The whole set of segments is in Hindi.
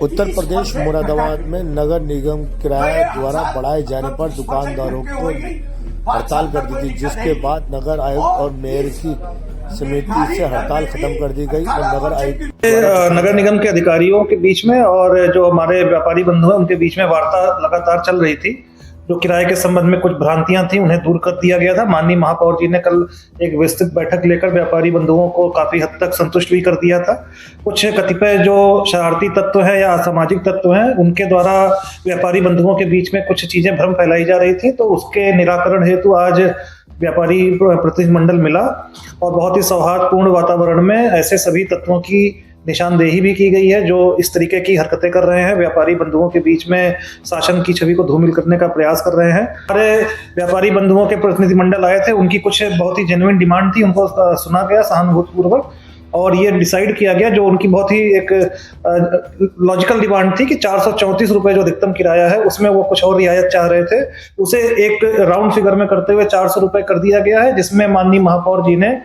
उत्तर प्रदेश मुरादाबाद में नगर निगम किराया द्वारा बढ़ाए जाने पर दुकानदारों को हड़ताल कर दी थी, जिसके बाद नगर आयुक्त और मेयर की समिति से हड़ताल खत्म कर दी गई और नगर आयुक्त नगर निगम के अधिकारियों के बीच में और जो हमारे व्यापारी बंधु हैं उनके बीच में वार्ता लगातार चल रही थी। जो किराए के संबंध में कुछ भ्रांतियां थी उन्हें दूर कर दिया गया था। माननीय महापौर जी ने कल एक विस्तृत बैठक लेकर व्यापारी बंधुओं को काफी हद तक संतुष्ट भी कर दिया था। कुछ कतिपय जो शरारती तत्व हैं या असामाजिक तत्व हैं उनके द्वारा व्यापारी बंधुओं के बीच में कुछ चीजें भ्रम फैलाई जा रही थी, तो उसके निराकरण हेतु आज व्यापारी प्रतिनिधिमंडल मिला और बहुत ही सौहार्दपूर्ण वातावरण में ऐसे सभी तत्वों की निशानदेही भी की गई है जो इस तरीके की हरकतें कर रहे हैं, व्यापारी बंधुओं के बीच में शासन की छवि को धूमिल करने का प्रयास कर रहे हैं। हमारे व्यापारी बंधुओं के प्रतिनिधिमंडल आए थे, उनकी कुछ बहुत ही जेन्युइन डिमांड थी, उनको सुना गया सहानुभूतिपूर्वक और ये डिसाइड किया गया, जो उनकी बहुत ही एक लॉजिकल डिमांड थी कि 434 रुपए जो अधिकतम किराया है उसमें वो कुछ और रियायत चाह रहे थे, उसे एक राउंड फिगर में करते हुए 400 रुपए कर दिया गया है, जिसमें माननीय महापौर जी ने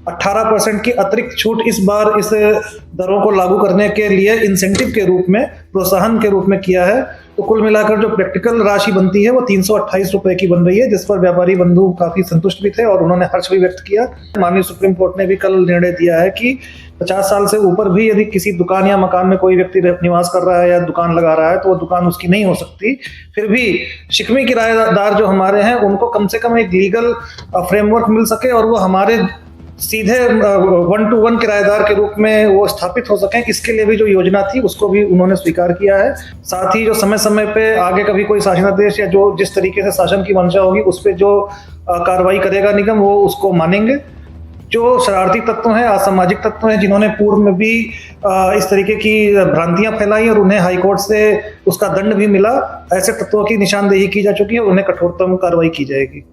18% की अतिरिक्त छूट इस बार इस दरों को लागू करने के लिए इंसेंटिव के रूप में, प्रोत्साहन के रूप में किया है। तो कुल मिलाकर जो प्रैक्टिकल राशि बनती है वो 328 रुपए की बन रही है, जिस पर व्यापारी बंधु काफी संतुष्ट भी थे और उन्होंने हर्ष भी व्यक्त किया। माननीय सुप्रीम कोर्ट ने भी कल निर्णय दिया है कि 50 साल से ऊपर भी यदि किसी दुकान या मकान में कोई व्यक्ति निवास कर रहा है या दुकान लगा रहा है तो वो दुकान उसकी नहीं हो सकती। फिर भी शिकमी किराएदार जो हमारे हैं उनको कम से कम एक लीगल फ्रेमवर्क मिल सके और वो हमारे सीधे 1-to-1 किराएदार के रूप में वो स्थापित हो सकें, इसके लिए भी जो योजना थी उसको भी उन्होंने स्वीकार किया है। साथ ही जो समय समय पे आगे कभी कोई शासनादेश या जो जिस तरीके से शासन की मंशा होगी उस पर जो कार्रवाई करेगा निगम वो उसको मानेंगे। जो शरारती तत्व हैं, असामाजिक तत्व हैं, जिन्होंने पूर्व में भी इस तरीके की भ्रांतियां फैलाई और उन्हें हाईकोर्ट से उसका दंड भी मिला, ऐसे तत्वों की निशानदेही की जा चुकी है और उन्हें कठोरतम कार्रवाई की जाएगी।